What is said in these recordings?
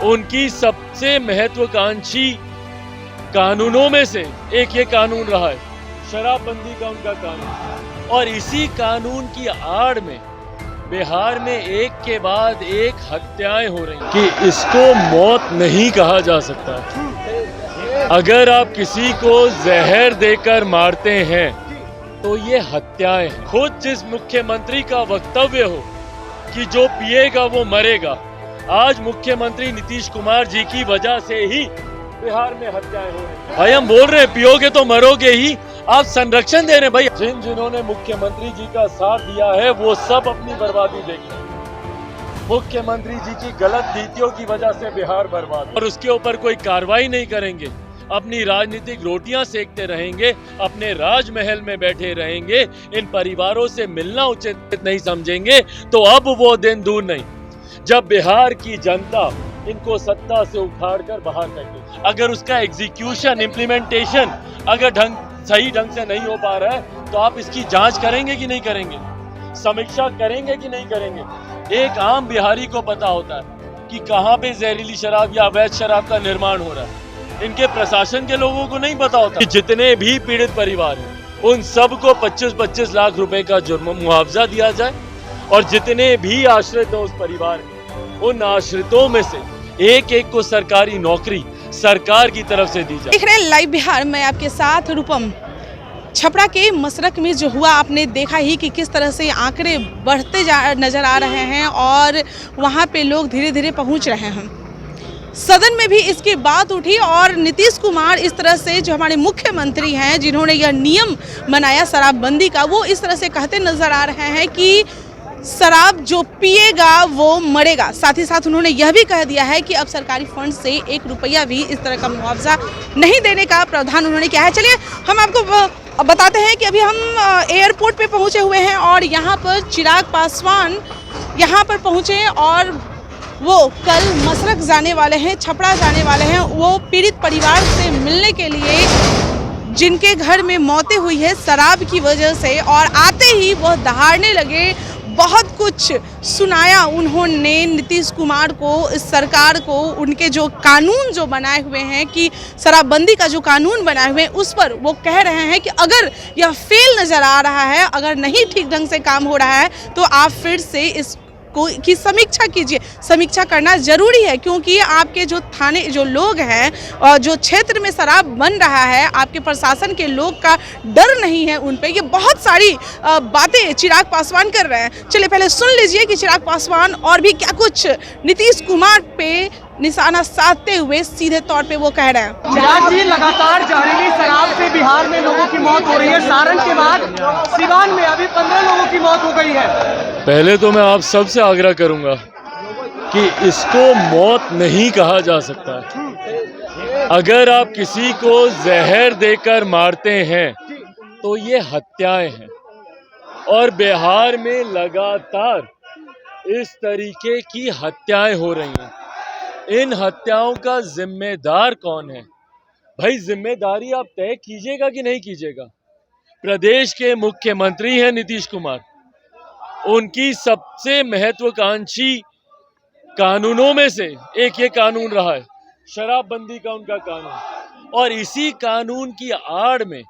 उनकी सबसे महत्वाकांक्षी कानूनों में से एक ये कानून रहा है, शराबबंदी का उनका कानून। और इसी कानून की आड़ में बिहार में एक के बाद एक हत्याएं हो रही हैं कि इसको मौत नहीं कहा जा सकता। अगर आप किसी को जहर देकर मारते हैं तो ये हत्याएं हैं। खुद जिस मुख्यमंत्री का वक्तव्य हो कि जो पिएगा वो मरेगा, आज मुख्यमंत्री नीतीश कुमार जी की वजह से ही बिहार में हत्याएं हो रही हैं। भाई हम बोल रहे हैं पियोगे तो मरोगे ही, आप संरक्षण दे रहे हैं। भाई जिन्होंने मुख्यमंत्री जी का साथ दिया है वो सब अपनी बर्बादी देखें। मुख्यमंत्री जी की गलत नीतियों की वजह से बिहार बर्बाद, और उसके ऊपर कोई कार्रवाई नहीं करेंगे, अपनी राजनीतिक रोटियां सेकते रहेंगे, अपने राजमहल में बैठे रहेंगे, इन परिवारों से मिलना उचित नहीं समझेंगे, तो अब वो दिन दूर नहीं जब बिहार की जनता इनको सत्ता से उखाड़कर बाहर फेंके। अगर उसका एग्जीक्यूशन, इम्प्लीमेंटेशन अगर सही ढंग से नहीं हो पा रहा है तो आप इसकी जांच करेंगे कि नहीं करेंगे, समीक्षा करेंगे कि नहीं करेंगे। एक आम बिहारी को पता होता है कि कहां पे जहरीली शराब या अवैध शराब का निर्माण हो रहा है। इनके प्रशासन के लोगों को नहीं पता होता कि जितने भी पीड़ित परिवार हैं उन सबको 25-25 लाख रुपए का जुर्म मुआवजा दिया जाए, और जितने भी आश्रित हैं उस परिवार में, उन आश्रितों में से एक एक को सरकारी नौकरी सरकार की तरफ से दी जाए। देख रहे हैं लाइव बिहार, मैं आपके साथ रूपम। छपरा के मसरक में जो हुआ आपने देखा ही कि किस तरह से आंकड़े बढ़ते नजर आ रहे हैं और वहां पे लोग धीरे धीरे पहुंच रहे हैं। सदन में भी इसकी बात उठी और नीतीश कुमार इस तरह से, जो हमारे मुख्यमंत्री हैं जिन्होंने यह नियम बनाया शराबबंदी का, वो इस तरह से कहते नजर आ रहे हैं कि शराब जो पिएगा वो मरेगा। साथ ही साथ उन्होंने यह भी कह दिया है कि अब सरकारी फंड से 1 रुपया भी इस तरह का मुआवजा नहीं देने का प्रावधान उन्होंने किया है। चलिए हम आपको बताते हैं कि अभी हम एयरपोर्ट पे पहुंचे हुए हैं और यहाँ पर चिराग पासवान यहाँ पर पहुंचे और वो कल मसरक जाने वाले हैं, छपरा जाने वाले हैं, वो पीड़ित परिवार से मिलने के लिए जिनके घर में मौतें हुई है शराब की वजह से, और आते ही वह दहाड़ने लगे। बहुत कुछ सुनाया उन्होंने नीतीश कुमार को, इस सरकार को, उनके जो कानून जो बनाए हुए हैं कि शराबबंदी का जो कानून बनाए हुए हैं उस पर वो कह रहे हैं कि अगर यह फेल नज़र आ रहा है, अगर नहीं ठीक ढंग से काम हो रहा है तो आप फिर से इस की समीक्षा कीजिए। समीक्षा करना ज़रूरी है क्योंकि आपके जो थाने जो लोग हैं और जो क्षेत्र में शराब बन रहा है, आपके प्रशासन के लोग का डर नहीं है उन पे। ये बहुत सारी बातें चिराग पासवान कर रहे हैं। चलिए पहले सुन लीजिए कि चिराग पासवान और भी क्या कुछ नीतीश कुमार पे निशाना साधते हुए सीधे तौर पे वो कह रहे हैं। चिराग जी, लगातार जहरीली शराब से बिहार में लोगों की मौत हो रही है। सारण के बाद सिवान में अभी 15 लोगों की मौत हो गई है। पहले तो मैं आप सबसे आग्रह करूंगा कि इसको मौत नहीं कहा जा सकता है। अगर आप किसी को जहर देकर मारते हैं तो ये हत्याएं हैं, और बिहार में लगातार इस तरीके की हत्याएं हो रही हैं। इन हत्याओं का जिम्मेदार कौन है? भाई जिम्मेदारी आप तय कीजिएगा कि नहीं कीजिएगा। प्रदेश के मुख्यमंत्री हैं नीतीश कुमार, उनकी सबसे महत्वाकांक्षी कानूनों में से एक ये कानून रहा है, शराबबंदी का उनका कानून। और इसी कानून की आड़ में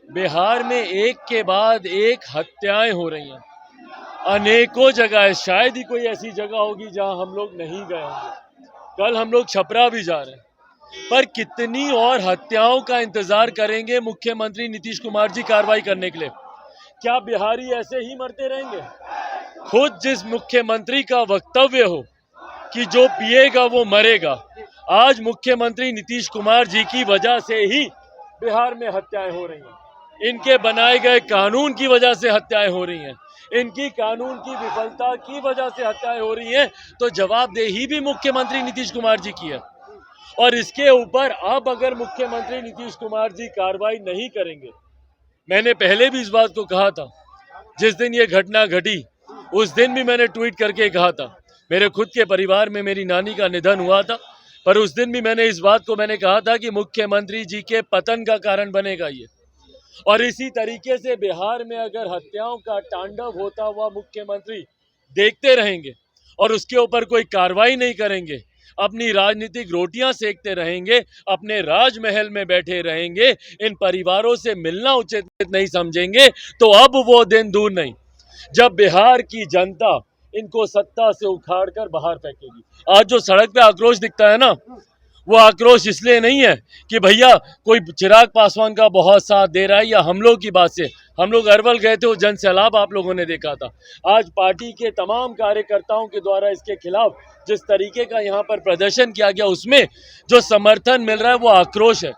बिहार में एक के बाद एक हत्याएं हो रही हैं। अनेकों जगह, शायद ही कोई ऐसी जगह होगी जहां हम लोग नहीं गए होंगे। कल हम लोग छपरा भी जा रहे हैं, पर कितनी और हत्याओं का इंतजार करेंगे मुख्यमंत्री नीतीश कुमार जी कार्रवाई करने के लिए? क्या बिहारी ऐसे ही मरते रहेंगे? खुद जिस मुख्यमंत्री का वक्तव्य हो कि जो पिएगा वो मरेगा, आज मुख्यमंत्री नीतीश कुमार जी की वजह से ही बिहार में हत्याएं हो रही हैं। इनके बनाए गए कानून की वजह से हत्याएं हो रही हैं, इनकी कानून की विफलता की वजह से हत्याएं हो रही हैं। तो जवाबदेही भी मुख्यमंत्री नीतीश कुमार जी की है। और इसके ऊपर अब अगर मुख्यमंत्री नीतीश कुमार जी कार्रवाई नहीं करेंगे, मैंने पहले भी इस बात को कहा था, जिस दिन ये घटना घटी उस दिन भी मैंने ट्वीट करके कहा था। मेरे खुद के परिवार में मेरी नानी का निधन हुआ था, पर उस दिन भी मैंने इस बात को कहा था कि मुख्यमंत्री जी के पतन का कारण बनेगा ये। और इसी तरीके से बिहार में अगर हत्याओं का तांडव होता हुआ मुख्यमंत्री देखते रहेंगे और उसके ऊपर कोई कार्रवाई नहीं करेंगे, अपनी राजनीतिक रोटियां सेकते रहेंगे, अपने राजमहल में बैठे रहेंगे, इन परिवारों से मिलना उचित नहीं समझेंगे, तो अब वो दिन दूर नहीं जब बिहार की जनता इनको सत्ता से उखाड़कर बाहर फेंकेगी। आज जो सड़क पे आक्रोश दिखता है ना, वो आक्रोश इसलिए नहीं है कि भैया कोई चिराग पासवान का बहुत साथ दे रहा है या हम लोग की बात से। हम लोग अरवल गए थे, वो जन सैलाब आप लोगों ने देखा था। आज पार्टी के तमाम कार्यकर्ताओं के द्वारा इसके खिलाफ जिस तरीके का यहाँ पर प्रदर्शन किया गया, उसमें जो समर्थन मिल रहा है वो आक्रोश है,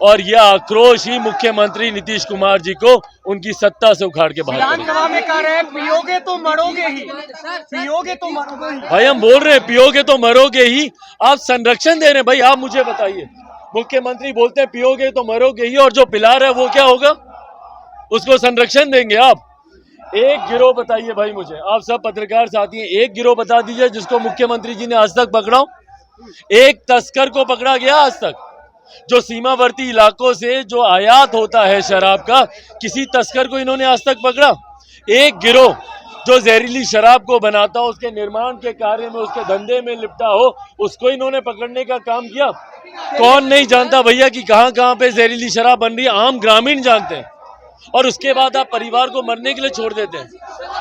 और यह आक्रोश ही मुख्यमंत्री नीतीश कुमार जी को उनकी सत्ता से उखाड़ के बाहर करेगा। विधानसभा में कह रहे हैं पियोगे तो मरोगे ही, पियोगे तो मरोगे ही। भाई हम बोल रहे हैं पियोगे तो मरोगे ही, आप संरक्षण दे रहे हैं। भाई आप मुझे बताइए, मुख्यमंत्री बोलते हैं पियोगे तो मरोगे ही, और जो पिला रहा है वो क्या होगा? उसको संरक्षण देंगे आप? एक गिरोह बताइए भाई मुझे, आप सब पत्रकार साथी हैं, एक गिरोह बता दीजिए जिसको मुख्यमंत्री जी ने आज तक पकड़ा हो। एक तस्कर को पकड़ा गया आज तक? जो सीमावर्ती इलाकों से जो आयात होता है शराब का, किसी तस्कर को इन्होंने आज तक पकड़ा? एक गिरोह जो जहरीली शराब को बनाता हो, उसके निर्माण के कार्य में, उसके धंधे में लिपटा हो, उसको इन्होंने पकड़ने का काम किया? कौन नहीं जानता भैया कि कहां कहां पे जहरीली शराब बन रही है? आम ग्रामीण जानते हैं। और उसके बाद आप परिवार को मरने के लिए छोड़ देते हैं।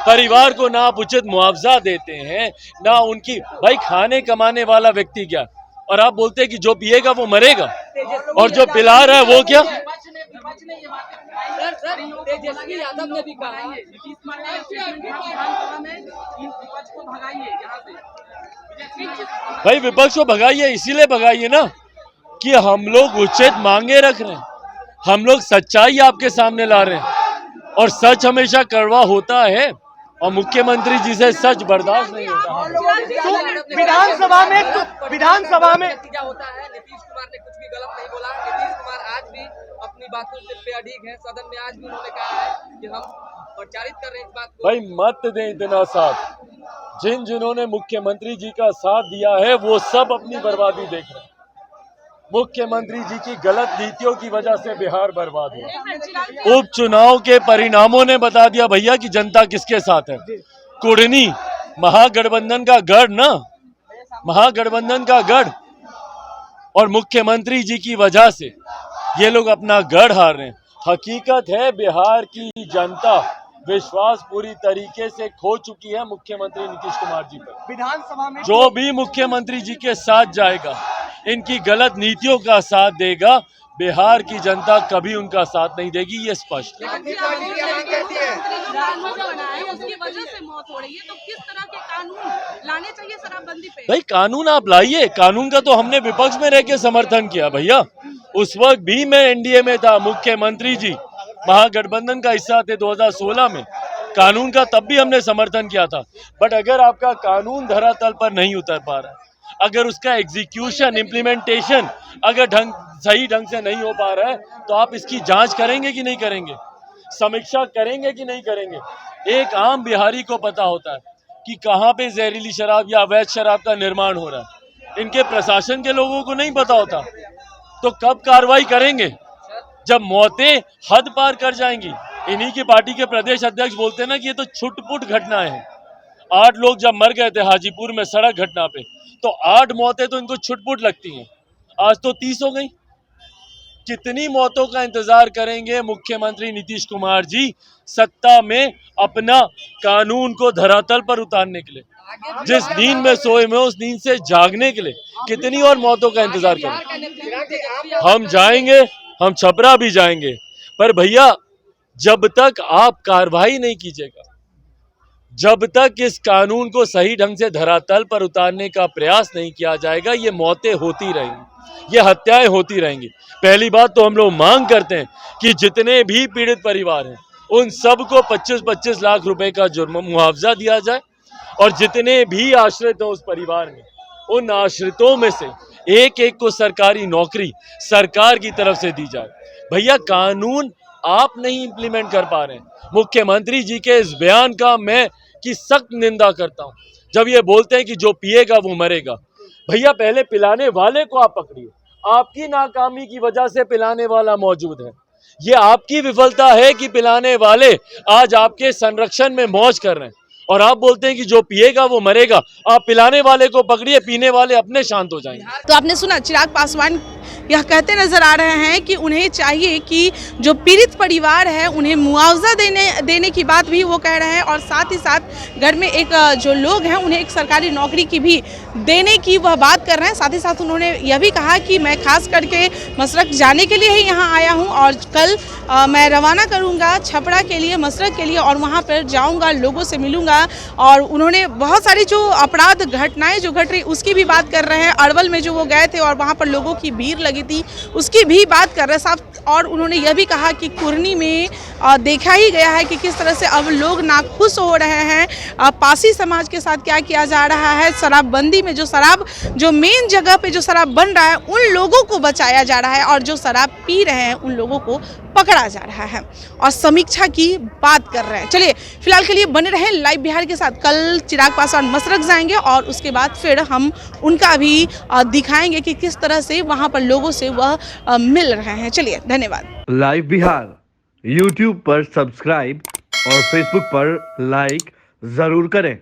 परिवार को ना आप उचित मुआवजा देते हैं, ना उनकी, भाई खाने कमाने वाला व्यक्ति क्या, और आप बोलते हैं कि जो पिएगा वो मरेगा, और जो पिला रहा है वो क्या? तेजस्वी यादव ने भी कहा भाई विपक्ष को भगाइए, इसीलिए भगाइए ना कि हम लोग उचित मांगे रख रहे हैं, हम लोग सच्चाई आपके सामने ला रहे हैं, और सच हमेशा कड़वा होता है, और मुख्यमंत्री जी से सच बर्दाश्त नहीं होता। तो विधानसभा में नतीजा होता है, नीतीश कुमार ने कुछ भी गलत नहीं बोला। नीतीश कुमार आज भी अपनी बातों से अडिग है। सदन में आज भी उन्होंने कहा है कि हम प्रचारित कर रहे हैं इस बात को। भाई मत दें इतना साथ। जिन्होंने मुख्यमंत्री जी का साथ दिया है वो सब अपनी बर्बादी देख रहे हैं। मुख्यमंत्री जी की गलत नीतियों की वजह से बिहार बर्बाद हुआ। उपचुनाव के परिणामों ने बता दिया भैया कि जनता किसके साथ है। कुढ़नी महागठबंधन का गढ़ ना, महागठबंधन का गढ़, और मुख्यमंत्री जी की वजह से ये लोग अपना गढ़ हार रहे हैं। हकीकत है बिहार की जनता विश्वास पूरी तरीके से खो चुकी है मुख्यमंत्री नीतीश कुमार जी पर। विधानसभा में जो भी मुख्यमंत्री जी के साथ जाएगा, इनकी गलत नीतियों का साथ देगा, बिहार की जनता कभी उनका साथ नहीं देगी, ये स्पष्ट है। उसकी वजह से मौत हो रही है, तो किस तरह के कानून लाने चाहिए शराबबंदी पे? भाई कानून आप लाइए, कानून का तो हमने विपक्ष में रह के समर्थन किया भैया। उस वक्त भी मैं एनडीए में था, मुख्यमंत्री जी महागठबंधन का हिस्सा थे 2016 में। कानून का तब भी हमने समर्थन किया था। बट अगर आपका कानून धरातल पर नहीं उतर पा रहा है, अगर उसका एग्जीक्यूशन, इम्प्लीमेंटेशन अगर सही ढंग से नहीं हो पा रहा है, तो आप इसकी जांच करेंगे कि नहीं करेंगे? समीक्षा करेंगे कि नहीं करेंगे? एक आम बिहारी को पता होता है कि कहाँ पे जहरीली शराब या अवैध शराब का निर्माण हो रहा है। इनके प्रशासन के लोगों को नहीं पता होता, तो कब कार्रवाई करेंगे? जब मौतें हद पार कर जाएंगी। इन्हीं की पार्टी के प्रदेश अध्यक्ष बोलते हैं ना कि ये तो छुटपुट घटनाएं हैं। 8 लोग जब मर गए थे हाजीपुर में सड़क घटना पे, तो 8 मौतें तो इनको छुटपुट लगती हैं, आज तो 30 हो गई। कितनी मौतों का इंतजार करेंगे मुख्यमंत्री नीतीश कुमार जी सत्ता में अपना कानून को धरातल पर उतारने के लिए? जिस नींद में सोए में उस नींद से जागने के लिए कितनी और मौतों का इंतजार करें? हम जाएंगे, हम छपरा भी जाएंगे, पर भैया जब तक आप कार्रवाई नहीं कीजिएगा, जब तक इस कानून को सही ढंग से धरातल पर उतारने का प्रयास नहीं किया जाएगा, ये मौतें होती रहेंगी, ये हत्याएं होती रहेंगी। पहली बात तो हम लोग मांग करते हैं कि जितने भी पीड़ित परिवार हैं उन सबको 25-25 लाख रुपए का जुर्म मुआवजा दिया जाए, और जितने भी आश्रित हैं उस परिवार में, उन आश्रितों में से एक एक को सरकारी नौकरी सरकार की तरफ से दी जाए। भैया कानून आप नहीं इम्प्लीमेंट कर पा रहे हैं। मुख्यमंत्री जी के इस बयान का मैं की सख्त निंदा करता हूं, जब ये बोलते हैं कि जो पिएगा वो मरेगा। भैया पहले पिलाने वाले को आप पकड़िए। आपकी नाकामी की वजह से पिलाने वाला मौजूद है। ये आपकी विफलता है कि पिलाने वाले आज आपके संरक्षण में मौज कर रहे हैं, और आप बोलते हैं कि जो पिएगा वो मरेगा। आप पिलाने वाले को पकड़िए, पीने वाले अपने शांत हो जाएंगे। तो आपने सुना चिराग पासवान यह कहते नजर आ रहे हैं कि उन्हें चाहिए कि जो पीड़ित परिवार है उन्हें मुआवजा देने की बात भी वो कह रहे हैं, और साथ ही साथ घर में एक जो लोग हैं उन्हें एक सरकारी नौकरी की भी देने की वह बात कर रहे हैं। साथ ही साथ उन्होंने यह भी कहा कि मैं खास करके मसरक जाने के लिए ही यहाँ आया हूँ और कल मैं रवाना करूँगा छपरा के लिए, मसरक के लिए, और वहाँ पर जाऊँगा, लोगों से मिलूँगा। और उन्होंने बहुत सारी जो अपराध घटनाएं जो घट रही उसकी भी बात कर रहे हैं। अरवल में जो वो गए थे और वहाँ पर लोगों की भीड़ लगी थी उसकी भी बात कर रहे हैं साहब। और उन्होंने यह भी कहा कि कुरनी में देखा ही गया है कि किस तरह से अब लोग नाखुश हो रहे हैं। पासी समाज के साथ क्या किया जा रहा है, शराबबंदी में जो शराब जो मेन जगह पे जो शराब बन रहा है उन लोगों को बचाया जा रहा है, और जो शराब पी रहे हैं उन लोगों को पकड़ा जा रहा है, और समीक्षा की बात कर रहे हैं। चलिए फिलहाल के लिए बने रहें लाइव बिहार के साथ। कल चिराग पासवान मसरक जाएंगे और उसके बाद फिर हम उनका भी दिखाएंगे कि किस तरह से वहां पर लोगों से वह मिल रहे हैं। चलिए धन्यवाद। लाइव बिहार YouTube पर सब्सक्राइब और Facebook पर लाइक जरूर करें।